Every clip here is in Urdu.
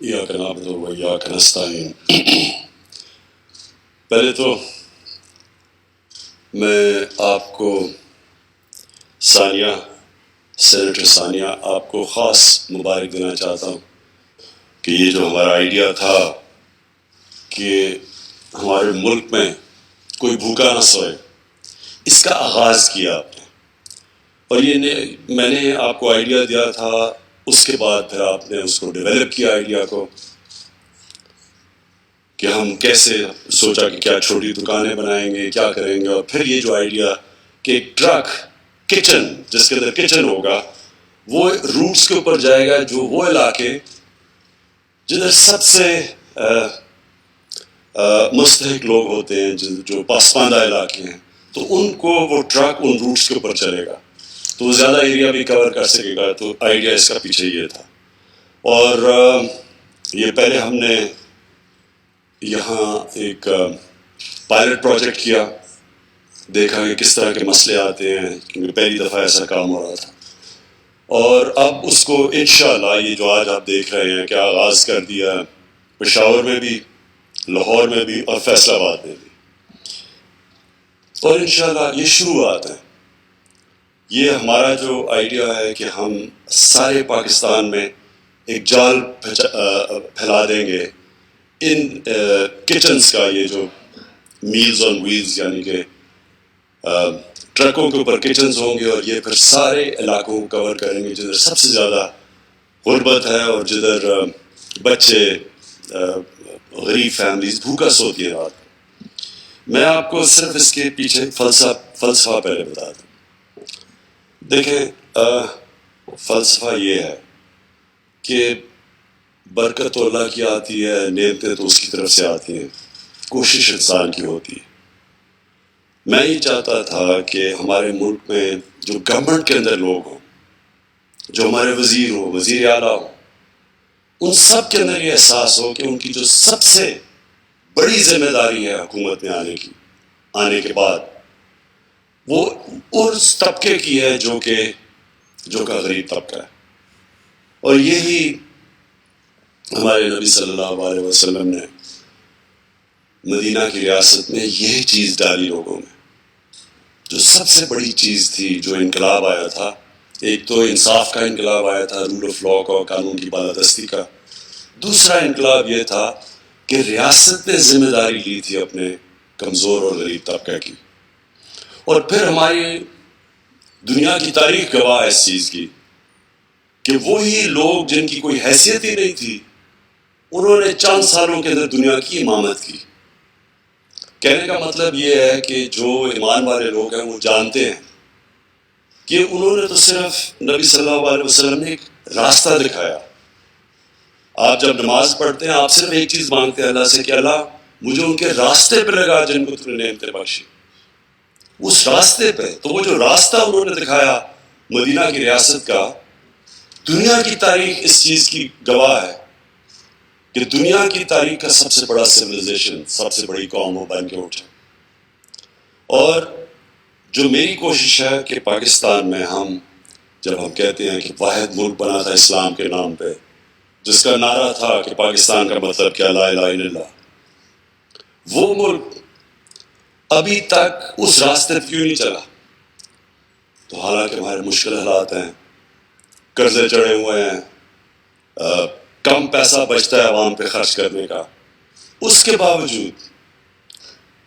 ایاک نعبد و ایاک نستعین۔ پہلے تو میں آپ کو ثانیہ سینیٹر ثانیہ آپ کو خاص مبارک دینا چاہتا ہوں کہ یہ جو ہمارا آئیڈیا تھا کہ ہمارے ملک میں کوئی بھوکا نہ سوئے، اس کا آغاز کیا آپ نے، اور میں نے آپ کو آئیڈیا دیا تھا، اس کے بعد پھر آپ نے اس کو ڈیولپ کیا آئیڈیا کو کہ ہم کیسے سوچا کہ کیا چھوٹی دکانیں بنائیں گے، کیا کریں گے، اور پھر یہ جو آئیڈیا کہ ایک ٹرک کچن جس کے اندر کچن ہوگا وہ روٹس کے اوپر جائے گا، جو وہ علاقے جدھر سب سے مستحق لوگ ہوتے ہیں، جو پسماندہ علاقے ہیں، تو ان کو وہ ٹرک ان روٹس کے اوپر چلے گا تو وہ زیادہ ایریا بھی کور کر سکے گا۔ تو آئیڈیا اس کا پیچھے یہ تھا، اور یہ پہلے ہم نے یہاں ایک پائلٹ پروجیکٹ کیا، دیکھا کہ کس طرح کے مسئلے آتے ہیں، کیونکہ پہلی دفعہ ایسا کام ہو رہا تھا، اور اب اس کو انشاءاللہ یہ جو آج آپ دیکھ رہے ہیں کہ آغاز کر دیا ہے، پشاور میں بھی، لاہور میں بھی، اور فیصل آباد میں بھی، اور انشاءاللہ یہ شروعات ہے۔ یہ ہمارا جو آئیڈیا ہے کہ ہم سارے پاکستان میں ایک جال پھیلا دیں گے ان کچنز کا، یہ جو میلز آن ویلز، یعنی کہ ٹرکوں کے اوپر کچنز ہوں گے، اور یہ پھر سارے علاقوں کو کور کریں گے جدھر سب سے زیادہ غربت ہے اور جدھر بچے، غریب فیملیز بھوکا سوتی ہیں رات کو۔ میں آپ کو صرف اس کے پیچھے فلسفہ پہلے بتا دوں۔ دیکھیں، فلسفہ یہ ہے کہ برکت تو اللہ کی آتی ہے، نعمتیں تو اس کی طرف سے آتی ہیں، کوشش انسان کی ہوتی ہے۔ میں یہ چاہتا تھا کہ ہمارے ملک میں جو گورنمنٹ کے اندر لوگ ہوں، جو ہمارے وزیر ہوں، وزیر اعلیٰ ہوں، ان سب کے اندر یہ احساس ہو کہ ان کی جو سب سے بڑی ذمہ داری ہے حکومت میں آنے کے بعد، وہ اس طبقے کی ہے جو کہ غریب طبقہ ہے۔ اور یہی ہمارے نبی صلی اللہ علیہ وسلم نے مدینہ کی ریاست میں یہی چیز ڈالی لوگوں میں، جو سب سے بڑی چیز تھی، جو انقلاب آیا تھا۔ ایک تو انصاف کا انقلاب آیا تھا، رول آف لا کا، قانون کی بالادستی کا۔ دوسرا انقلاب یہ تھا کہ ریاست نے ذمہ داری لی تھی اپنے کمزور اور غریب طبقہ کی، اور پھر ہماری دنیا کی تاریخ گواہ ہے اس چیز کی کہ وہی لوگ جن کی کوئی حیثیت ہی نہیں تھی، انہوں نے چند سالوں کے اندر دنیا کی امامت کی۔ کہنے کا مطلب یہ ہے کہ جو ایمان والے لوگ ہیں وہ جانتے ہیں کہ انہوں نے تو صرف نبی صلی اللہ علیہ وسلم نے ایک راستہ دکھایا۔ آپ جب نماز پڑھتے ہیں، آپ صرف ایک چیز مانگتے ہیں اللہ سے کہ اللہ مجھے ان کے راستے پہ لگا جن کو تم نے نعمتیں بخشی، اس راستے پہ۔ تو وہ جو راستہ انہوں نے دکھایا مدینہ کی ریاست کا، دنیا کی تاریخ اس چیز کی گواہ ہے کہ دنیا کی تاریخ کا سب سے بڑا سویلائزیشن، سب سے بڑی قوم وہ بن کے اٹھے۔ اور جو میری کوشش ہے کہ پاکستان میں جب ہم کہتے ہیں کہ واحد ملک بنا تھا اسلام کے نام پہ، جس کا نعرہ تھا کہ پاکستان کا مطلب کیا، لا الہ الا اللہ، وہ ملک ابھی تک اس راستے پہ کیوں نہیں چلا؟ تو حالانکہ ہمارے مشکل حالات ہیں، قرضے چڑھے ہوئے ہیں، کم پیسہ بچتا ہے عوام پہ خرچ کرنے کا، اس کے باوجود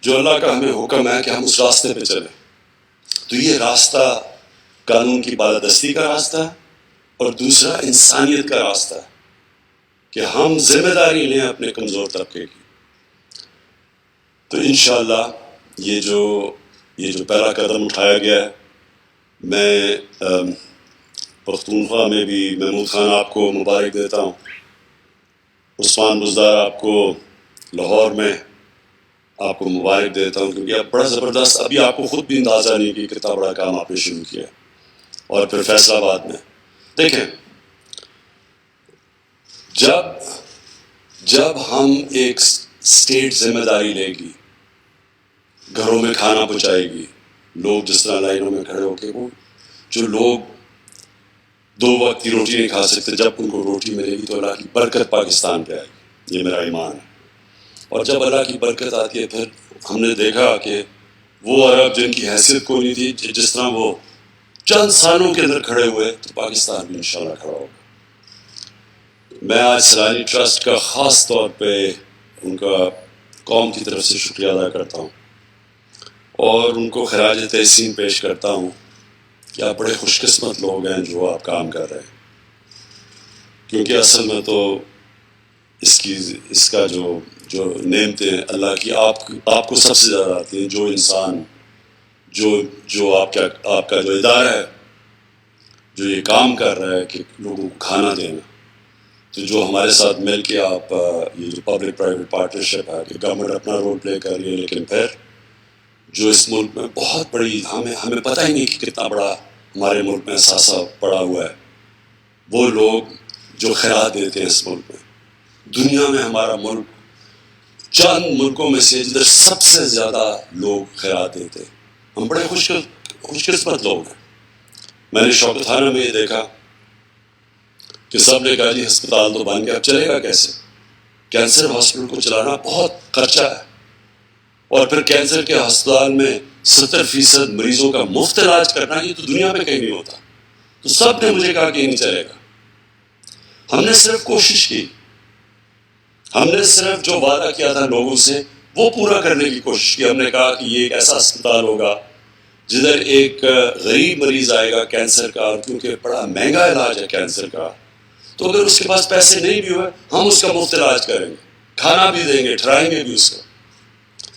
جو اللہ کا ہمیں حکم ہے کہ ہم اس راستے پہ چلیں، تو یہ راستہ قانون کی بالادستی کا راستہ ہے، اور دوسرا انسانیت کا راستہ ہے کہ ہم ذمہ داری لیں اپنے کمزور طبقے کی۔ تو انشاءاللہ یہ جو پہلا قدم اٹھایا گیا ہے، میں پختونخوا میں بھی محمود خان آپ کو مبارک دیتا ہوں، عثمان بزدار آپ کو لاہور میں آپ کو مبارک دیتا ہوں، کیونکہ اب بڑا زبردست، ابھی آپ کو خود بھی اندازہ نہیں کہ کتنا بڑا کام آپ نے شروع کیا۔ اور پھر فیصل آباد میں دیکھیں، جب ہم ایک اسٹیٹ ذمہ داری لے گی، گھروں میں کھانا پہنچائے گی، لوگ جس طرح لائنوں میں کھڑے ہو کے، وہ جو لوگ 2 وقت کی روٹی نہیں کھا سکتے. جب ان کو روٹی ملے گی تو اللہ کی برکت پاکستان پہ آئے گی. یہ میرا ایمان ہے. اور جب اللہ کی برکت آتی ہے پھر ہم نے دیکھا کہ وہ عرب جن کی حیثیت کو نہیں تھی, جس طرح وہ چند سالوں کے اندر کھڑے ہوئے تو پاکستان بھی انشاءاللہ کھڑا ہوگا. میں آج سیلانی ٹرسٹ کا خاص طور پہ ان کا قوم کی طرف سے شکریہ ادا کرتا ہوں اور ان کو خراج تحسین پیش کرتا ہوں کہ آپ بڑے خوش قسمت لوگ ہیں جو آپ کام کر رہے ہیں. کیونکہ اصل میں تو اس کا جو نعمتیں اللہ کی آپ کو سب سے زیادہ آتی ہیں. جو انسان جو آپ کا جو ادارہ ہے جو یہ کام کر رہا ہے کہ لوگوں کو کھانا دینا, تو جو ہمارے ساتھ مل کے آپ یہ جو پبلک پرائیویٹ پارٹنرشپ ہے کہ گورنمنٹ اپنا رول پلے کر رہی ہے, لیکن پھر جو اس ملک میں بہت بڑی ہمیں پتہ ہی نہیں کہ کتنا بڑا ہمارے ملک میں اثاثہ پڑا ہوا ہے, وہ لوگ جو خیرات دیتے ہیں اس ملک میں. دنیا میں ہمارا ملک چند ملکوں میں سے جدھر سب سے زیادہ لوگ خیرات دیتے ہیں. ہم بڑے خوش قسمت لوگ ہیں. میں نے شوکت خانہ میں یہ دیکھا کہ سب نے کہا جی ہسپتال تو بن گیا, اب چلے گا کیسے؟ کینسر ہاسپٹل کو چلانا بہت خرچہ ہے, اور پھر کینسر کے ہسپتال میں 70% مریضوں کا مفت علاج کرنا, یہ تو دنیا میں کہیں نہیں ہوتا. تو سب نے مجھے کہا کہ یہ نہیں چلے گا. ہم نے صرف کوشش کی, ہم نے صرف جو وعدہ کیا تھا لوگوں سے وہ پورا کرنے کی کوشش کی. ہم نے کہا کہ یہ ایک ایسا اسپتال ہوگا جدھر ایک غریب مریض آئے گا کینسر کا, اور کیونکہ بڑا مہنگا علاج ہے کینسر کا, تو اگر اس کے پاس پیسے نہیں بھی ہوئے ہم اس کا مفت علاج کریں گے, کھانا بھی دیں گے, ٹھہرائیں گے بھی اس کو.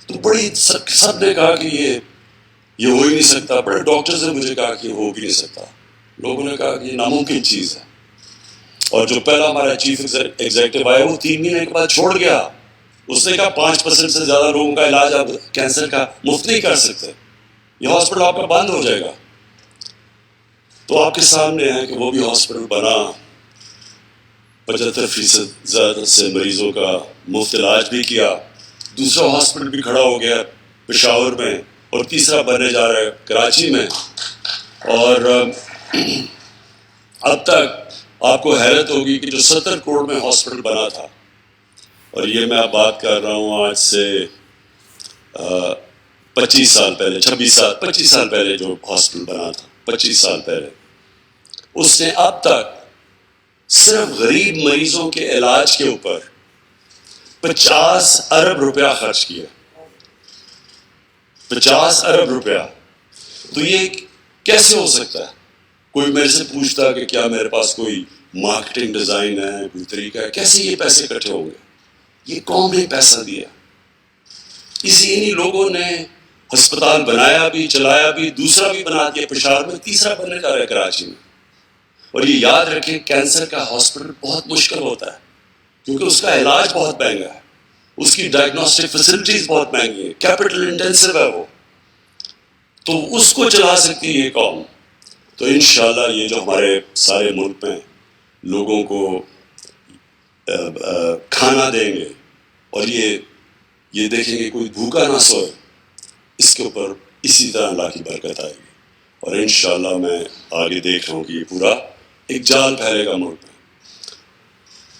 تو بڑی سب نے کہا کہ یہ ہو ہی نہیں سکتا. بڑے ڈاکٹرز نے مجھے کہا کہ یہ ہو بھی نہیں سکتا. لوگوں نے کہا کہ یہ ناممکن چیز ہے. اور جو پہلا ہمارا چیف ایگزیکٹو آیا وہ 3 مہینے کے بعد چھوڑ گیا. اس نے کہا 5% سے زیادہ لوگوں کا علاج آپ کینسر کا مفت نہیں کر سکتے, یہ ہاسپٹل آپ کا بند ہو جائے گا. تو آپ کے سامنے ہے کہ وہ بھی ہاسپٹل بنا, 75% زیادہ سے مریضوں کا مفت علاج بھی کیا. دوسرا ہاسپٹل بھی کھڑا ہو گیا پشاور میں, اور تیسرا بننے جا رہا ہے کراچی میں. اور اب تک آپ کو حیرت ہوگی کہ جو 70 کروڑ میں ہاسپٹل بنا تھا, اور یہ میں اب بات کر رہا ہوں آج سے 25 سال پہلے 25 سال پہلے جو ہاسپٹل بنا تھا, 25 سال پہلے, اس نے اب تک صرف غریب مریضوں کے علاج کے اوپر 50 ارب روپیہ خرچ کیا. 50 ارب روپیہ. تو یہ کیسے ہو سکتا ہے؟ کوئی میرے سے پوچھتا کہ کیا میرے پاس کوئی مارکیٹنگ ڈیزائن ہے, کوئی طریقہ ہے, کیسے یہ پیسے اکٹھے ہوں گے؟ یہ قوم نے پیسہ دیا. انہی لوگوں نے ہسپتال بنایا بھی, چلایا بھی, دوسرا بھی بنا دیا پشاور میں, تیسرا بننے جا رہا ہے کراچی میں. اور یہ یاد رکھیں کینسر کا ہاسپٹل بہت مشکل ہوتا ہے کیونکہ اس کا علاج بہت مہنگا ہے, اس کی ڈائگنوسٹک فیسلٹیز بہت مہنگی ہے, کیپٹل انٹینسو ہے وہ. تو اس کو چلا سکتی ہے یہ قوم. تو انشاءاللہ یہ جو ہمارے سارے ملک میں لوگوں کو کھانا دیں گے اور یہ دیکھیں گے کوئی بھوکا نہ سوئے, اس کے اوپر اسی طرح اللہ کی برکت آئے گی. اور انشاءاللہ میں آگے دیکھ رہا ہوں کہ یہ پورا ایک جال پھیلے گا ملک میں.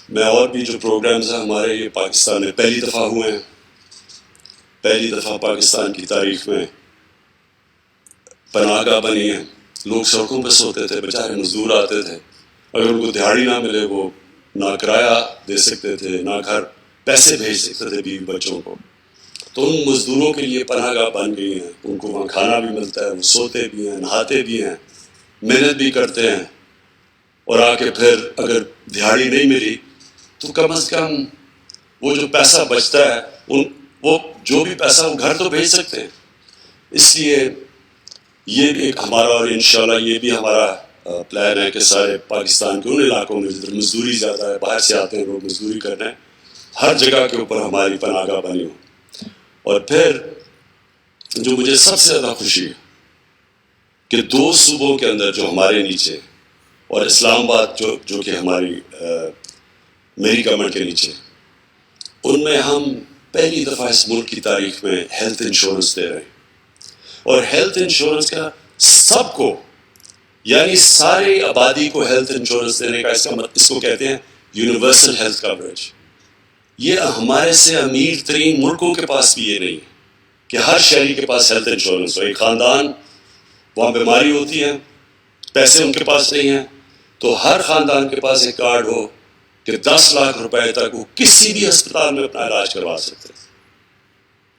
میں اور بھی جو پروگرامز ہیں ہمارے, یہ پاکستان میں پہلی دفعہ ہوئے ہیں. پہلی دفعہ پاکستان کی تاریخ میں پناہ گاہ بنی ہے. لوگ سڑکوں پہ سوتے تھے, بیچارے مزدور آتے تھے, اگر ان کو دیہڑی نہ ملے وہ نہ کرایہ دے سکتے تھے, نہ گھر پیسے بھیج سکتے تھے بیوی بچوں کو. تو ان مزدوروں کے لیے پناہ گاہ بن گئی ہیں. ان کو وہاں کھانا بھی ملتا ہے, وہ سوتے بھی ہیں, نہاتے بھی ہیں, محنت بھی کرتے ہیں. اور آ کے پھر اگر دیہڑی نہیں ملی تو کم از کم وہ جو پیسہ بچتا ہے وہ جو بھی پیسہ وہ گھر تو بھیج سکتے ہیں. اس لیے یہ بھی ایک ہمارا, اور انشاءاللہ یہ بھی ہمارا پلان ہے کہ سارے پاکستان کے ان علاقوں میں جدھر مزدوری زیادہ ہے, باہر سے آتے ہیں لوگ مزدوری کرنے, ہر جگہ کے اوپر ہماری پناہ گاہ بنی ہو. اور پھر جو مجھے سب سے زیادہ خوشی ہے کہ 2 صوبوں کے اندر جو ہمارے نیچے, اور اسلام آباد جو کہ ہماری میری گورنمنٹ کے نیچے, ان میں ہم پہلی دفعہ اس ملک کی تاریخ میں ہیلتھ انشورنس دے رہے ہیں. اور ہیلتھ انشورنس کا سب کو یعنی ساری آبادی کو ہیلتھ انشورنس دینے کا اس کو کہتے ہیں یونیورسل ہیلتھ کوریج. یہ ہمارے سے امیر ترین ملکوں کے پاس بھی یہ نہیں ہے کہ ہر شہری کے پاس ہیلتھ انشورنس ہو. ایک خاندان وہاں بیماری ہوتی ہے, پیسے ان کے پاس نہیں ہیں, تو ہر خاندان کے پاس ایک کارڈ ہو کہ 10 لاکھ روپے تک وہ کسی بھی ہسپتال میں اپنا علاج کروا سکتے ہیں.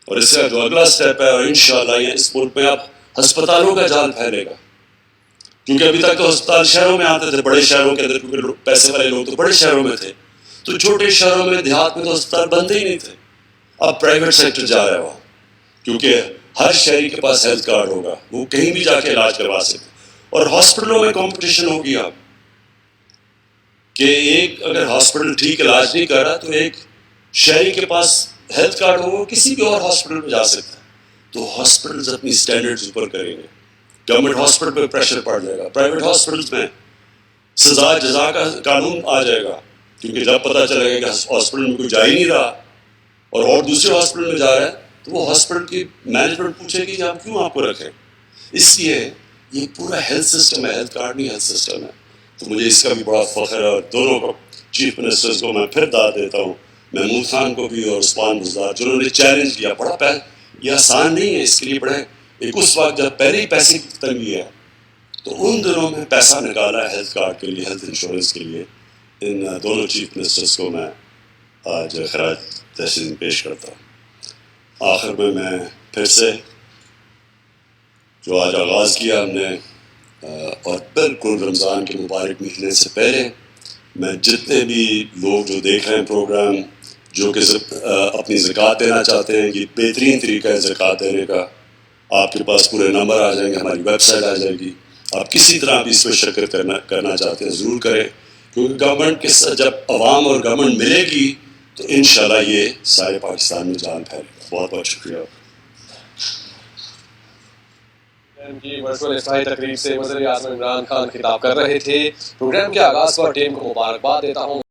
اور اس کا جو اگلا سٹیپ ہے, اور انشاءاللہ یہ اس ملک میں اب ہسپتالوں کا جال پھیلے گا, کیونکہ ابھی تک تو ہسپتال شہروں میں آتے تھے, بڑے شہروں کے اندر, کیونکہ پیسے والے لوگ تو بڑے شہروں میں تھے, تو چھوٹے شہروں میں دیہات میں تو ہسپتال بنتے ہی نہیں تھے. اب پرائیویٹ سیکٹر جا رہا ہے وہاں, کیونکہ ہر شہری کے پاس ہیلتھ کارڈ ہوگا, وہ کہیں بھی جا کے علاج کروا سکتے. اور ہاسپٹلوں میں کمپٹیشن ہوگی اب کہ ایک اگر ہاسپٹل ٹھیک علاج نہیں کر رہا تو ایک شہری کے پاس ہیلتھ کارڈ ہوگا, کسی بھی اور ہاسپٹل میں جا سکتا ہے. تو ہاسپٹلز اپنی اسٹینڈرڈز اوپر کریں گے. گورنمنٹ ہاسپٹل پہ پریشر پڑ جائے گا, پرائیویٹ ہاسپٹلز میں سزا جزا کا قانون آ جائے گا, کیونکہ جب پتہ چلے گا کہ ہاسپٹل میں کوئی جا ہی نہیں رہا اور دوسرے ہاسپٹل میں جا رہا ہے, تو وہ ہاسپٹل کی مینجمنٹ پوچھے گی کہ ہم کیوں آپ کو رکھیں. اس لیے یہ پورا ہیلتھ سسٹم ہے, ہیلتھ کارڈ نہیں ہیلتھ سسٹم ہے. تو مجھے اس کا بھی بڑا فخر ہے, اور دونوں کو چیف منسٹرز کو میں پھر داد دیتا ہوں, محمود خان کو بھی اور عثمان بزدار, جنہوں نے چیلنج کیا. بڑا یہ آسان نہیں ہے, اس کے لیے بڑے ایک اس وقت جب پہلے ہی پیسے کی تنگی ہے, تو ان دنوں میں پیسہ نکالا ہے ہیلتھ کارڈ کے لیے, ہیلتھ انشورنس کے لیے. ان دونوں چیف منسٹرز کو میں آج خراج تحسین پیش کرتا ہوں. آخر میں پھر سے جو آج آغاز کیا ہم نے, اور بالکل رمضان کے مبارک مہینے سے پہلے, میں جتنے بھی لوگ جو دیکھ رہے ہیں پروگرام, جو کہ اپنی زکوٰۃ دینا چاہتے ہیں, یہ بہترین طریقہ ہے زکوٰۃ دینے کا. آپ کے پاس پورے نمبر آ جائیں گے, ہماری ویب سائٹ آ جائے گی. آپ کسی طرح بھی اس میں شرکت کرنا چاہتے ہیں ضرور کریں, کیونکہ گورنمنٹ کے ساتھ جب عوام اور گورنمنٹ ملے گی تو انشاءاللہ یہ سارے پاکستان میں جان پھیلے گا. بہت بہت شکریہ. کی ورچوئل افتتاحی تقریب سے وزیر اعظم عمران خان خطاب کر رہے تھے. پروگرام کے آغاز پر ٹیم کو مبارکباد دیتا ہوں.